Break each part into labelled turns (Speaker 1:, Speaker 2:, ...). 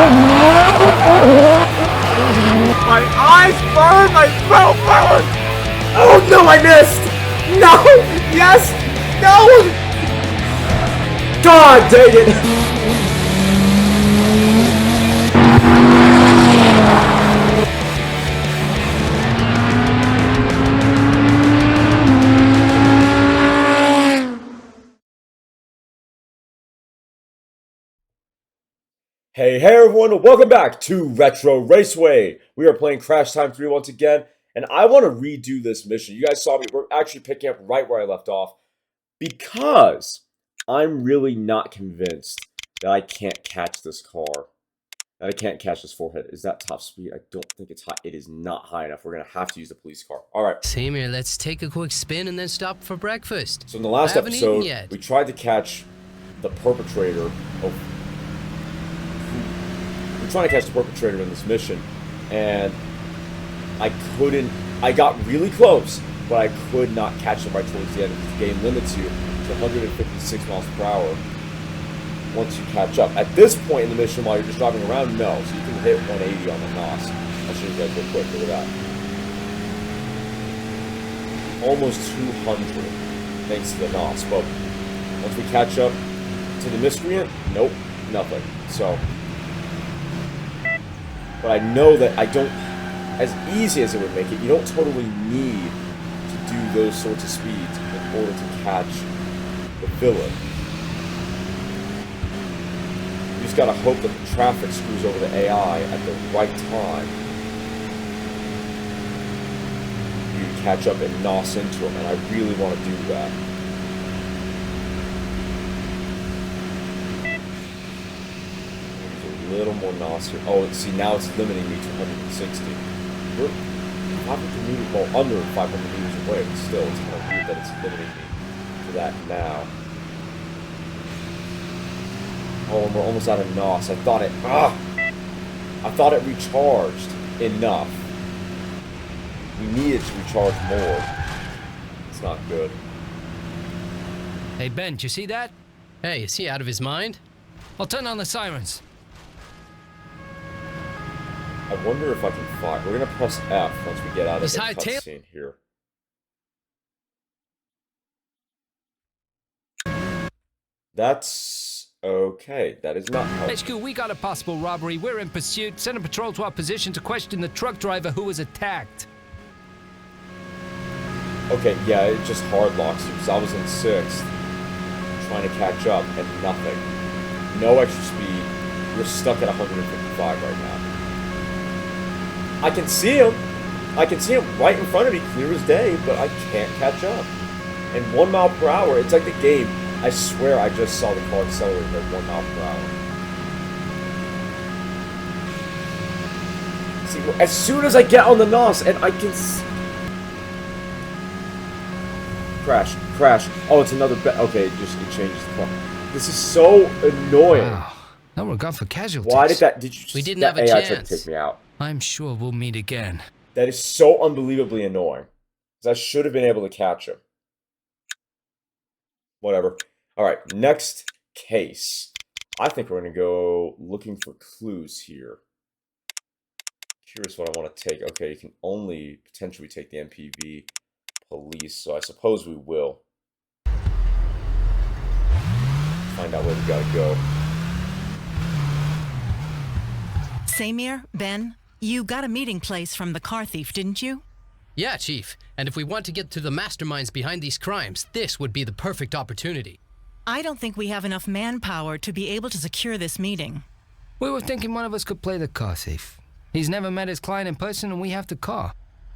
Speaker 1: My eyes burn! My throat burns! Oh no, I missed! No! Yes! No! God dang it! Hey everyone, welcome back to Retro Raceway. We are playing Crash Time 3 once again, and I want to redo this mission. You guys saw me, we're actually picking up right where I left off, because I'm really not convinced that I can't catch this car. That I can't catch this forehead. Is that top speed? I don't think it's high. It is not high enough. We're going to have to use the police car. Alright.
Speaker 2: Same here, let's take a quick spin and then stop for breakfast.
Speaker 1: So in the last episode, we tried to catch the perpetrator of... We're trying to catch the perpetrator in this mission, and I couldn't. I got really close, but I could not catch him right towards the end. The game limits you to 156 miles per hour once you catch up. At this point in the mission, while you're just driving around, no. So you can hit 180 on the NOS. I'll show you guys real quick. Look at that. Almost 200, thanks to the NOS. But once we catch up to the miscreant, nope, nothing. So. But I know that I don't, as easy as it would make it, you don't totally need to do those sorts of speeds in order to catch the villain. You just gotta hope that the traffic screws over the AI at the right time. You can catch up and nos into him, and I really want to do that. Little more NOS here. Oh, see, now it's limiting me to 160. We're 500 meters, well, under 500 meters away, but still, it's kind of weird that it's limiting me to that now. Oh, and we're almost out of NOS. I thought it recharged enough. We needed to recharge more. It's not good.
Speaker 2: Hey, Ben, do you see that? Hey, is he out of his mind? I'll turn on the sirens.
Speaker 1: I wonder if I can fly. We're gonna press F once we get out of the cutscene here. That's okay. That is not helpful.
Speaker 2: HQ, we got a possible robbery. We're in pursuit. Send a patrol to our position to question the truck driver who was attacked.
Speaker 1: Okay, yeah, it just hard locks you because I was in 6th, trying to catch up, and nothing. No extra speed. We're stuck at 155 right now. I can see him. I can see him right in front of me, clear as day, but I can't catch up. And 1 mile per hour, it's like the game. I swear I just saw the car accelerate at 1 mile per hour. See, as soon as I get on the NOS, and I can crash, crash. Oh, it's another okay, it changes the car. This is so annoying.
Speaker 2: Wow. No regard for casualties.
Speaker 1: Why did that,
Speaker 2: we didn't have a
Speaker 1: AI
Speaker 2: chance.
Speaker 1: try to take me out?
Speaker 2: I'm sure we'll meet again.
Speaker 1: That is so unbelievably annoying. Because I should have been able to catch him. Whatever. Alright, next case. I think we're going to go looking for clues here. Curious what I want to take. Okay, you can only potentially take the MPV police, so I suppose we will. Find out where we gotta go.
Speaker 3: Samir, Ben, you got a meeting place from the car thief, didn't you?
Speaker 2: Yeah, Chief. And if we want to get to the masterminds behind these crimes, this would be the perfect opportunity.
Speaker 3: I don't think we have enough manpower to be able to secure this meeting.
Speaker 4: We were thinking one of us could play the car thief. He's never met his client in person and we have the car.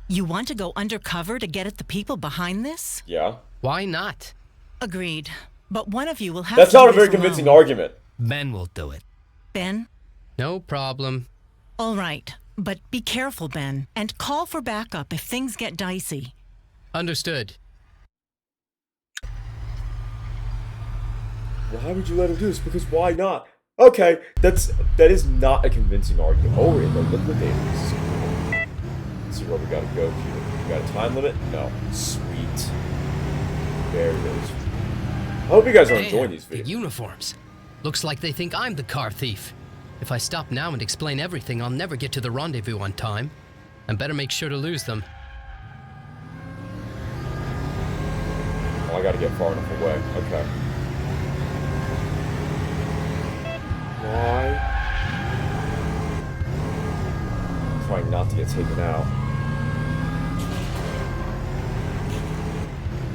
Speaker 3: You want to go undercover to get at the people behind this?
Speaker 1: Yeah.
Speaker 2: Why not?
Speaker 3: Agreed. But one of you will have
Speaker 1: That's
Speaker 3: to
Speaker 1: not
Speaker 3: do
Speaker 1: a very
Speaker 3: this
Speaker 1: convincing
Speaker 3: alone.
Speaker 1: argument.
Speaker 4: Ben will do it.
Speaker 3: Ben?
Speaker 2: No problem.
Speaker 3: All right. But be careful, Ben, and call for backup if things get dicey.
Speaker 2: Understood.
Speaker 1: Why would you let him do this? Because why not? Okay, that is not a convincing argument. Oh, we're in the liquidators. Let's see where we gotta go here. We got a time limit? No. Sweet. There it is. I hope you guys are enjoying these
Speaker 2: The
Speaker 1: videos.
Speaker 2: uniforms. Looks like they think I'm the car thief. If I stop now and explain everything, I'll never get to the rendezvous on time. And better make sure to lose them.
Speaker 1: Oh, I gotta get far enough away. Okay. Why? I'm trying not to get taken out.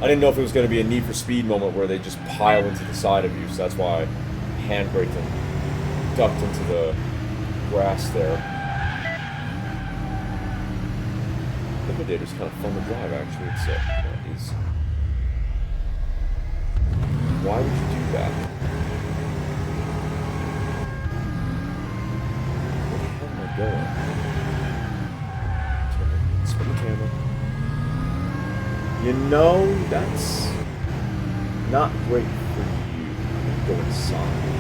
Speaker 1: I didn't know if it was going to be a Need for Speed moment where they just pile into the side of you, so that's why I handbraked and ducked into the grass there. Liquidator's kind of fun to drive, actually. Why would you do that? Where the hell am I going? Spin the camera. You know, that's not great for you. I'm gonna go inside.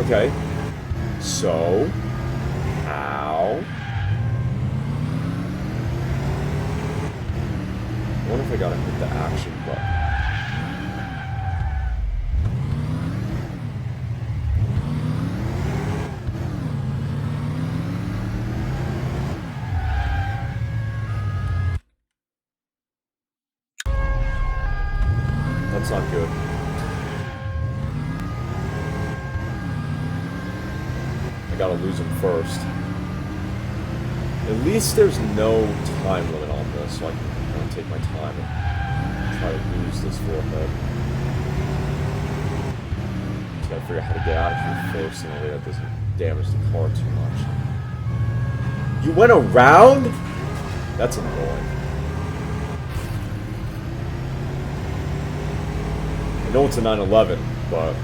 Speaker 1: Okay. So, how? I wonder if I gotta hit the action button. That's not good. I gotta lose him first. At least there's no time limit on this, so I can kind of take my time and try to lose this forehead. Just gotta figure out how to get out of here first, and that way that doesn't damage the car too much. You went around? That's annoying. I know it's a 911, but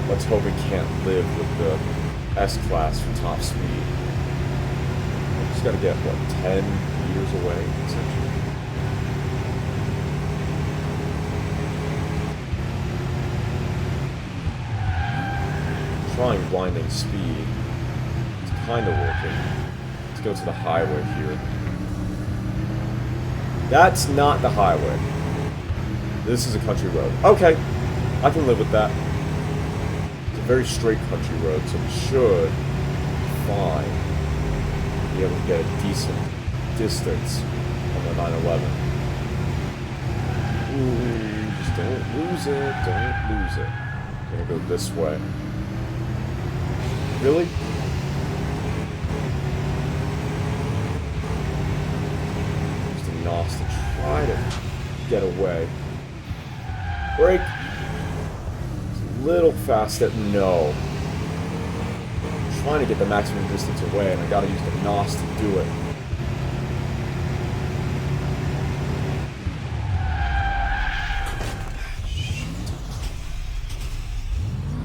Speaker 1: let's hope it can't live with the S-Class for top speed. I just gotta get, what, 10 meters away, essentially? Trying blinding speed. It's kinda working. Let's go to the highway here. That's not the highway. This is a country road. Okay, I can live with that. It's a very straight country road, so we should be fine. Be able to get a decent distance on the 911. Ooh, just don't lose it, don't lose it. I'm gonna go this way. Really? Just a nos to try to get away. Brake. It's a little fast at no. I'm trying to get the maximum distance away, and I gotta use the NOS to do it.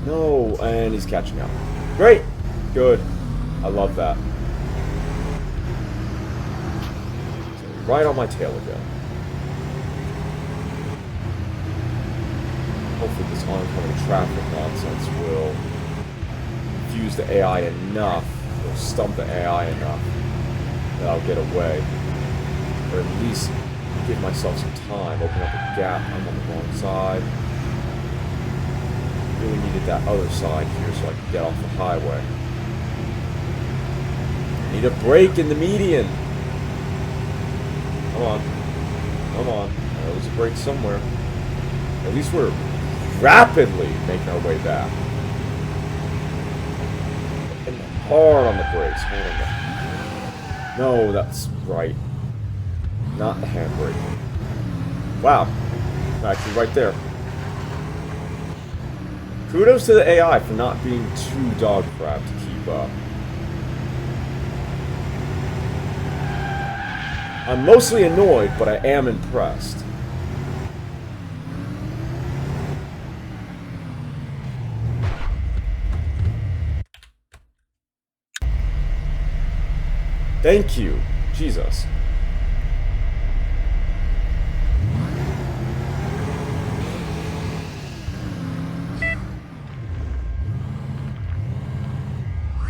Speaker 1: No, and he's catching up. Great. Good. I love that. Right on my tail again. Hopefully this oncoming traffic nonsense will confuse the AI enough, or stump the AI enough, that I'll get away. Or at least give myself some time, open up a gap. I'm on the wrong side. Really needed that other side here so I could get off the highway. Need a break in the median. Come on. Come on. There's a break somewhere. At least we're rapidly making our way back. And hard on the brakes. Hard on the... No, that's right. Not the handbrake. Wow. Actually, right there. Kudos to the AI for not being too dog crap to keep up. I'm mostly annoyed, but I am impressed. Thank you. Jesus.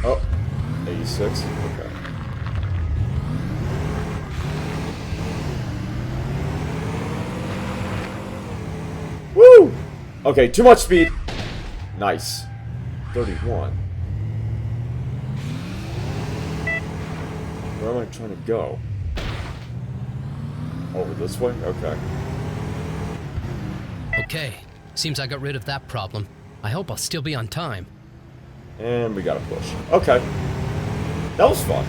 Speaker 1: Oh, 86? Okay. Woo! Okay, too much speed. Nice. 31. Where am I trying to go? Over this way? Okay.
Speaker 2: Okay, seems I got rid of that problem. I hope I'll still be on time.
Speaker 1: And we gotta push. Okay. That was fun.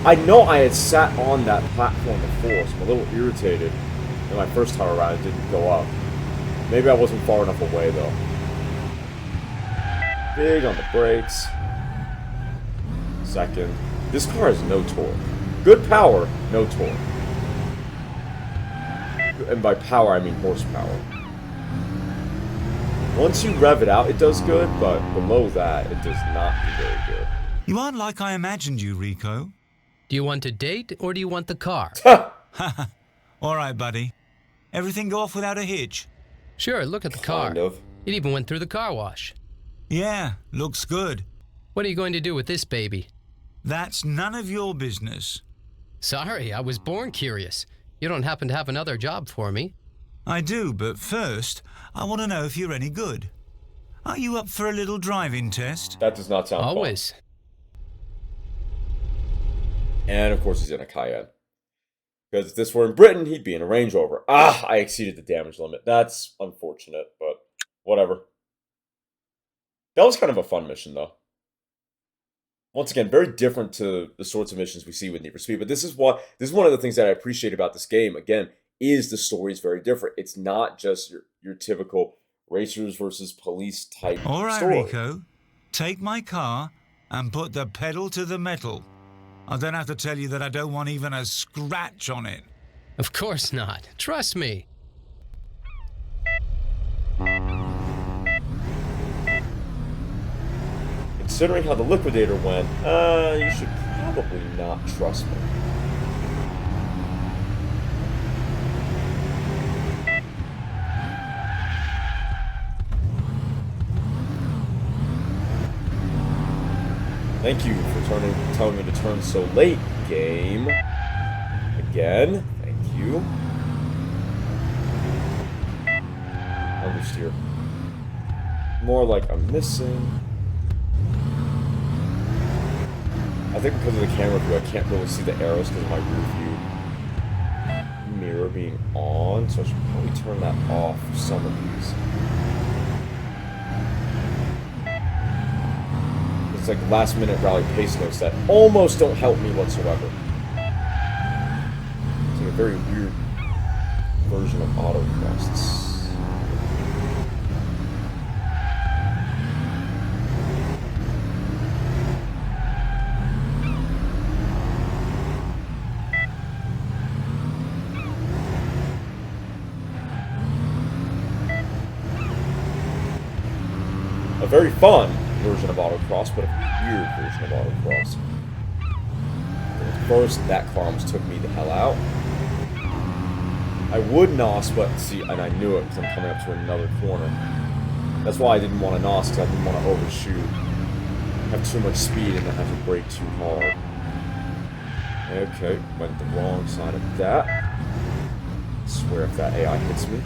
Speaker 1: I know I had sat on that platform before, so I'm a little irritated that my first time around it didn't go up. Maybe I wasn't far enough away, though. Big on the brakes. Second. This car has no torque. Good power, no torque. And by power, I mean horsepower. Once you rev it out, it does good, but below that, it does not do very good.
Speaker 5: You aren't like I imagined you, Rico.
Speaker 2: Do you want to date, or do you want the car?
Speaker 5: All right, buddy. Everything go off without a hitch?
Speaker 2: Sure, look at the car.
Speaker 1: Kind of.
Speaker 2: It even went through the car wash.
Speaker 5: Yeah, looks good.
Speaker 2: What are you going to do with this baby?
Speaker 5: That's none of your business.
Speaker 2: Sorry, I was born curious. You don't happen to have another job for me?
Speaker 5: I do, but first, I want to know if you're any good. Are you up for a little driving test?
Speaker 1: That does not sound fun.
Speaker 2: Always.
Speaker 1: And of course he's in a Cayenne. Because if this were in Britain, he'd be in a Range Rover. Ah, I exceeded the damage limit. That's unfortunate, but whatever. That was kind of a fun mission, though. Once again, very different to the sorts of missions we see with Need for Speed. But this is one of the things that I appreciate about this game. Again, is the story is very different. It's not just your typical racers versus police type
Speaker 5: All right,
Speaker 1: story.
Speaker 5: Rico. Take my car and put the pedal to the metal. I don't have to tell you that I don't want even a scratch on it.
Speaker 2: Of course not. Trust me.
Speaker 1: Considering how the Liquidator went, you should probably not trust me. Thank you for telling me to turn so late, game. Again, thank you. Understeer. More like I'm missing. I think because of the camera view, I can't really see the arrows because of my rear view mirror being on, so I should probably turn that off for some of these. It's like last minute rally pace notes that almost don't help me whatsoever. It's like a very weird version of autocross. A very fun version of autocross, but a weird version of autocross. At first, that car almost took me the hell out. I would NOS, but see, and I knew it because I'm coming up to another corner. That's why I didn't want to NOS, because I didn't want to overshoot. Have too much speed and then have to brake too hard. Okay, went the wrong side of that. I swear if that AI hits me.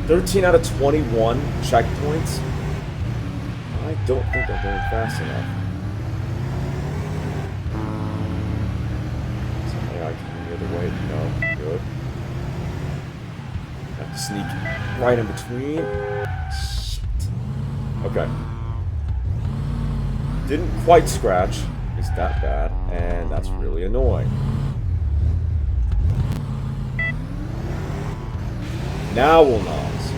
Speaker 1: 13 out of 21 checkpoints. I don't think I'm going fast enough. Is AI coming the other way? No. Good. Have to sneak right in between. Shit. Okay. Didn't quite scratch. It's that bad. And that's really annoying. Now we'll NOS.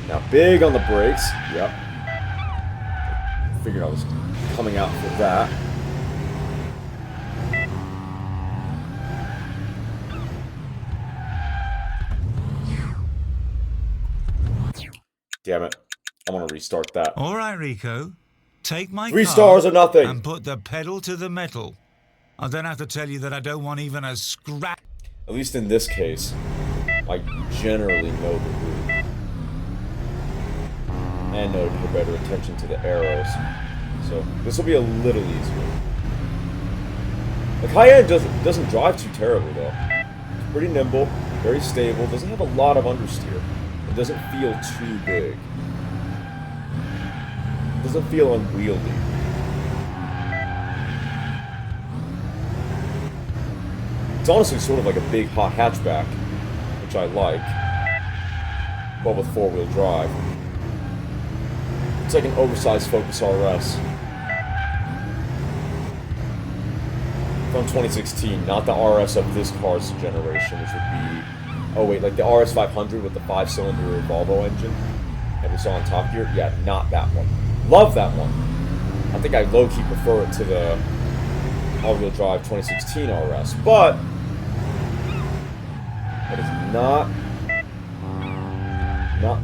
Speaker 1: Now big on the brakes. Yep. Figured I was coming out for that. Damn it. I'm gonna restart that.
Speaker 5: All right, Rico. Take my
Speaker 1: 3
Speaker 5: car
Speaker 1: stars or nothing.
Speaker 5: and put the pedal to the metal. I don't have to tell you that I don't want even a scratch.
Speaker 1: At least in this case, I generally know the route. And know to pay better attention to the arrows. So this will be a little easier. The Cayenne doesn't drive too terribly though. Pretty nimble, very stable, doesn't have a lot of understeer. It doesn't feel too big. It doesn't feel unwieldy. It's honestly sort of like a big hot hatchback, which I like. Well, with four-wheel drive. It's like an oversized Focus RS. From 2016, not the RS of this car's generation, which would be... Oh wait, like the RS 500 with the 5-cylinder Volvo engine that we saw on Top Gear? Yeah, not that one. Love that one. I think I low-key prefer it to the all-wheel drive 2016 RS, but that is not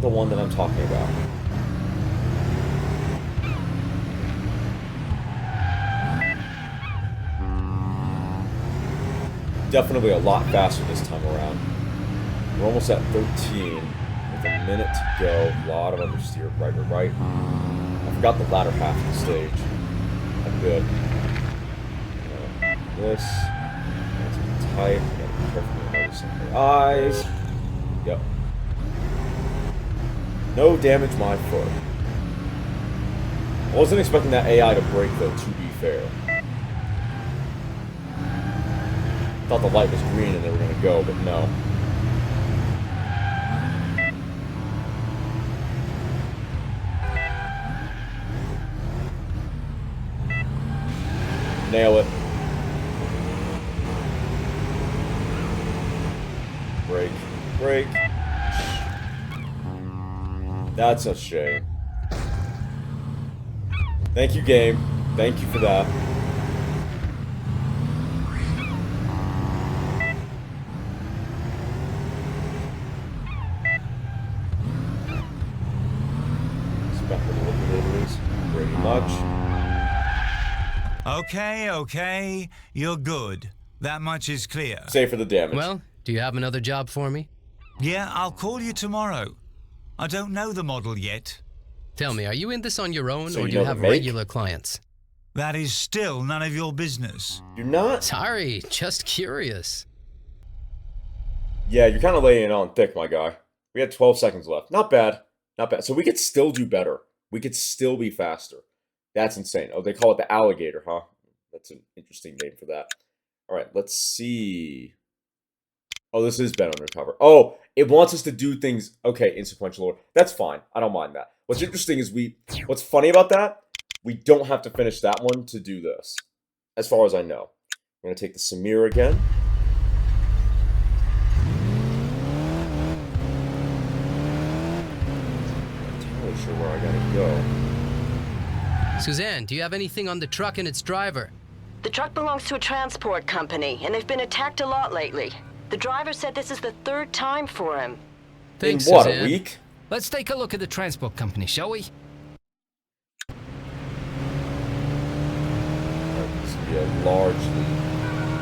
Speaker 1: the one that I'm talking about. Definitely a lot faster this time around. We're almost at 13 with a minute to go. A lot of understeer, right to right. I forgot the latter half of the stage. I'm good. This. That's tight. Gotta be careful with noticing her eyes. Yep. No damage my foot. I wasn't expecting that AI to break though, to be fair. Thought the light was green and they were going to go, but no. Nail it. Break. Break. That's a shame. Thank you, game. Thank you for that. Pretty much.
Speaker 5: Okay, you're good. That much is clear.
Speaker 1: Save for the damage.
Speaker 2: Well, do you have another job for me?
Speaker 5: Yeah, I'll call you tomorrow. I don't know the model yet.
Speaker 2: Tell me, are you in this on your own,
Speaker 1: So
Speaker 2: or
Speaker 1: you
Speaker 2: do you
Speaker 1: know the
Speaker 2: have
Speaker 1: make?
Speaker 2: regular clients?
Speaker 5: That is still none of your business.
Speaker 1: You're not?
Speaker 2: Sorry, just curious.
Speaker 1: Yeah, you're kind of laying it on thick, my guy. We had 12 seconds left. Not bad. Not bad. So we could still do better. We could still be faster. That's insane. Oh, they call it the alligator, huh? That's an interesting name for that. All right, let's see. Oh, this is Ben Undercover. Oh, it wants us to do things, okay, in sequential order. That's fine. I don't mind that. What's interesting is what's funny about that, we don't have to finish that one to do this, as far as I know. I'm going to take the Samir again. Sure where I gotta go.
Speaker 2: Suzanne, do you have anything on the truck and its driver?
Speaker 6: The truck belongs to a transport company, and they've been attacked a lot lately. The driver said this is the third time for him.
Speaker 2: Thanks,
Speaker 1: In what,
Speaker 2: Suzanne.
Speaker 1: a week?
Speaker 4: Let's take a look at the transport company, shall we?
Speaker 1: This will be a largely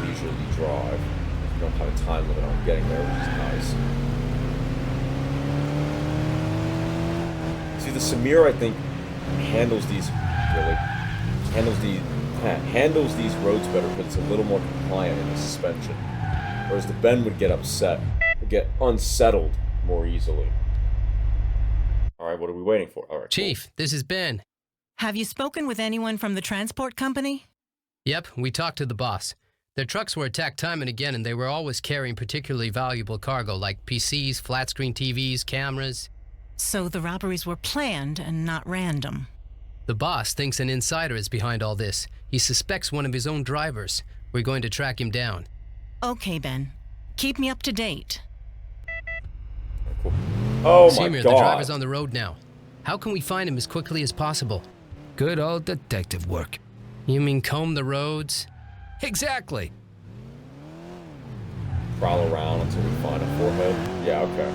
Speaker 1: leisurely drive. You don't have a time limit on getting there, which is nice. See, the Samir, I think, handles these roads better because it's a little more compliant in the suspension. Whereas the Ben would get upset, would get unsettled more easily. Alright, what are we waiting for? Alright,
Speaker 2: Chief, this is Ben.
Speaker 3: Have you spoken with anyone from the transport company?
Speaker 2: Yep, we talked to the boss. Their trucks were attacked time and again, and they were always carrying particularly valuable cargo like PCs, flat-screen TVs, cameras.
Speaker 3: So the robberies were planned and not random.
Speaker 2: The boss thinks an insider is behind all this. He suspects one of his own drivers. We're going to track him down.
Speaker 3: Okay, Ben. Keep me up to date.
Speaker 1: Cool. Oh my
Speaker 2: Samir,
Speaker 1: god.
Speaker 2: the driver's on the road now. How can we find him as quickly as possible?
Speaker 4: Good old detective work.
Speaker 2: You mean comb the roads?
Speaker 4: Exactly.
Speaker 1: Prowl around until we find a forehead. Yeah, okay.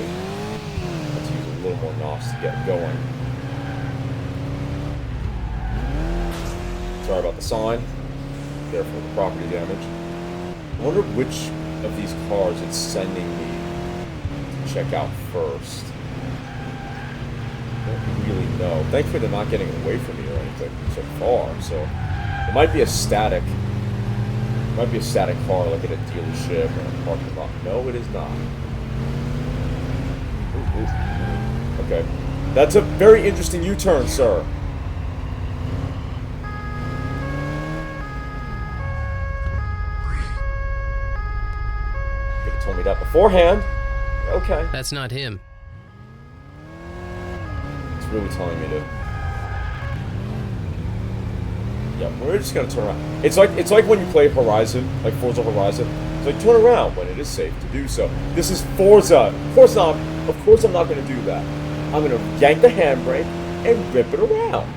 Speaker 1: Let's use a little more NOS to get going. Sorry about the sign. Therefore, the property damage. I wonder which of these cars it's sending me to check out first. don't really know. Thankfully, they're not getting away from me or anything so far. So it might be a static. It might be a static car, like at a dealership or a parking lot. No, it is not. Ooh. Okay, that's a very interesting U-turn, sir. Could have told me that beforehand. Okay.
Speaker 2: That's not him.
Speaker 1: It's really telling me to. Yeah, we're just gonna turn around. It's like when you play Horizon, like Forza Horizon. It's like turn around when it is safe to do so. This is Forza. Of course not. Of course I'm not gonna do that. I'm gonna yank the handbrake and rip it around.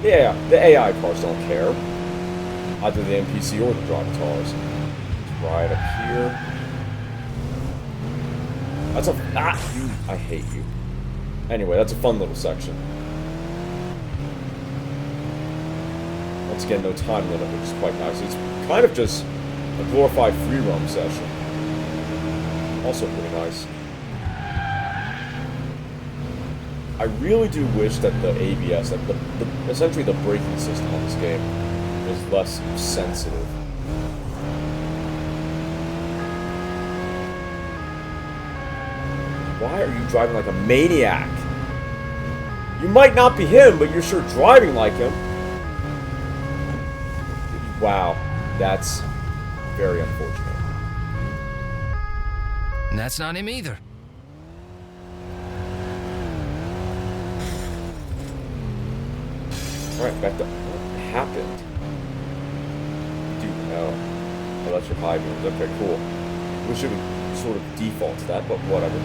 Speaker 1: Yeah, the AI cars don't care. Either the NPC or the driver cars. Right up here. That's a you. I hate you. Anyway, that's a fun little section. Once again, no time limit, which is quite nice. It's kind of just a glorified free roam session. Also pretty nice. I really do wish that the ABS, like essentially the braking system on this game, was less sensitive. Why are you driving like a maniac? You might not be him, but you're sure driving like him. Wow, that's very unfortunate.
Speaker 4: And that's not him either.
Speaker 1: Alright, back to what happened? Dude, no. Oh, that's your high beams. Okay, cool. Wish it would sort of default to that, but whatever.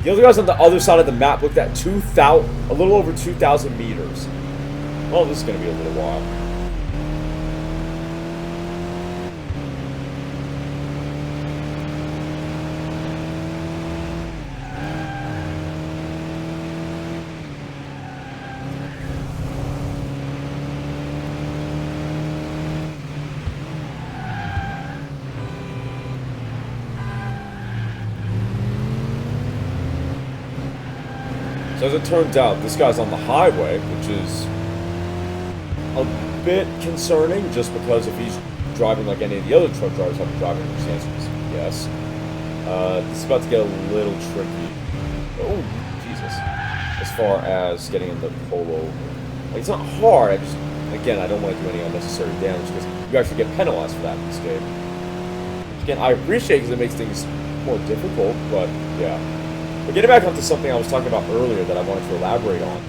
Speaker 1: The other guys on the other side of the map looked at a little over 2,000 meters. Well, this is going to be a little while. So as it turns out, this guy's on the highway, which is a bit concerning, just because if he's driving like any of the other truck drivers have been driving, which the answer is yes. This is about to get a little tricky. Oh, Jesus. As far as getting in the polo. Like, it's not hard, again, I don't want to do any unnecessary damage, because you actually get penalized for that in this game. Which, again, I appreciate because it makes things more difficult, but yeah. But getting back onto something I was talking about earlier that I wanted to elaborate on.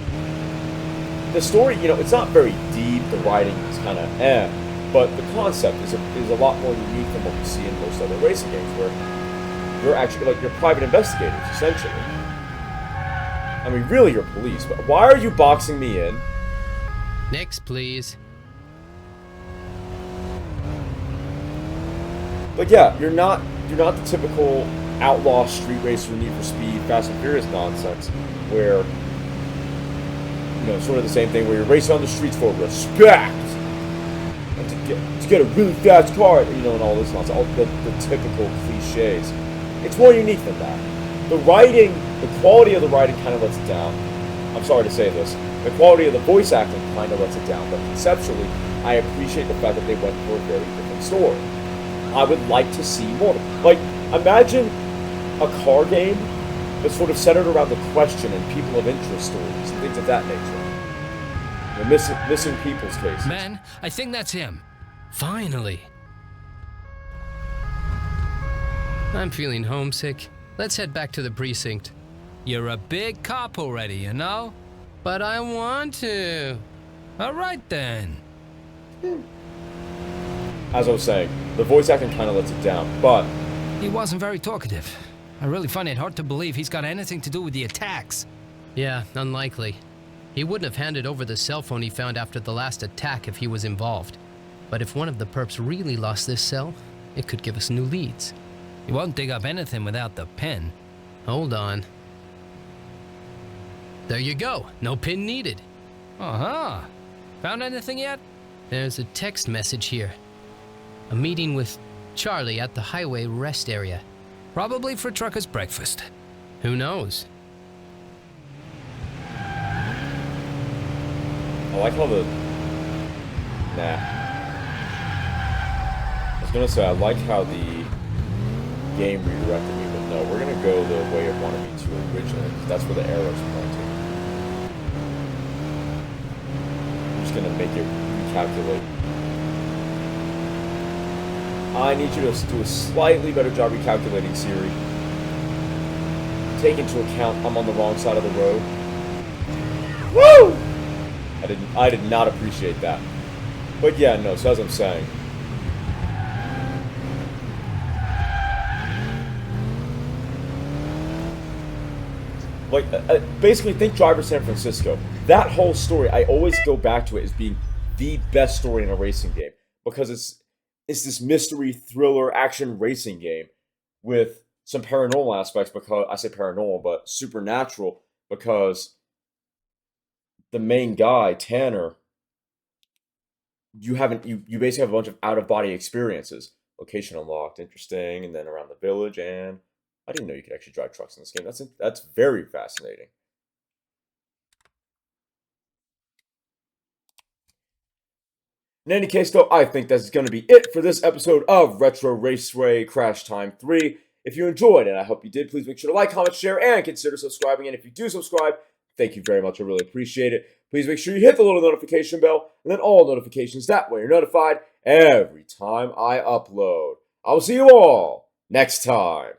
Speaker 1: The story, you know, it's not very deep, the writing is kind of but the concept is a lot more unique than what we see in most other racing games, where you're actually, like, you're private investigators, essentially. I mean, really, you're police, but why are you boxing me in?
Speaker 2: Next, please.
Speaker 1: But yeah, you're not the typical outlaw street racer, Need for Speed, Fast and Furious nonsense, where, you know, sort of the same thing where you're racing on the streets for respect and to get a really fast car, you know, and all this nonsense, all the typical cliches. It's more unique than that. The writing, the quality of the writing kind of lets it down. I'm sorry to say this. The quality of the voice acting kind of lets it down, but conceptually, I appreciate the fact that they went for a very different story. I would like to see more. Like, imagine a car game that's sort of centered around the question and people of interest stories and things of that nature. The missing people's cases.
Speaker 4: Man, I think that's him. Finally.
Speaker 2: I'm feeling homesick. Let's head back to the precinct.
Speaker 4: You're a big cop already, you know?
Speaker 2: But I want to.
Speaker 4: All right, then.
Speaker 1: As I was saying, the voice acting kind of lets it down, but
Speaker 4: He wasn't very talkative. I really find it hard to believe he's got anything to do with the attacks.
Speaker 2: Yeah, unlikely. He wouldn't have handed over the cell phone he found after the last attack if he was involved. But if one of the perps really lost this cell, it could give us new leads.
Speaker 4: He won't dig up anything without the pen.
Speaker 2: Hold on. There you go. No pin needed.
Speaker 4: Uh-huh. Found anything yet?
Speaker 2: There's a text message here. A meeting with Charlie at the highway rest area.
Speaker 4: Probably for truckers' breakfast.
Speaker 2: Who knows?
Speaker 1: I like how the... Nah. I was gonna say, I like how the game redirected me, but no, we're gonna go the way it wanted me to originally, because that's where the arrow's pointing. I'm just gonna make it recalculate. I need you to do a slightly better job recalculating, Siri. Take into account I'm on the wrong side of the road. Woo! I did not appreciate that. But yeah, no, so as I'm saying. Like, basically, think Driver San Francisco. That whole story, I always go back to it as being the best story in a racing game. Because it's this mystery, thriller, action racing game with some paranormal aspects, because, I say paranormal, but supernatural, because the main guy, Tanner, you basically have a bunch of out-of-body experiences. Location unlocked, interesting, and then around the village, and I didn't know you could actually drive trucks in this game. That's very fascinating. In any case, though, I think that's going to be it for this episode of Retro Raceway Crash Time 3. If you enjoyed, and I hope you did, please make sure to like, comment, share, and consider subscribing. And if you do subscribe, thank you very much. I really appreciate it. Please make sure you hit the little notification bell and then all notifications. That way you're notified every time I upload. I will see you all next time.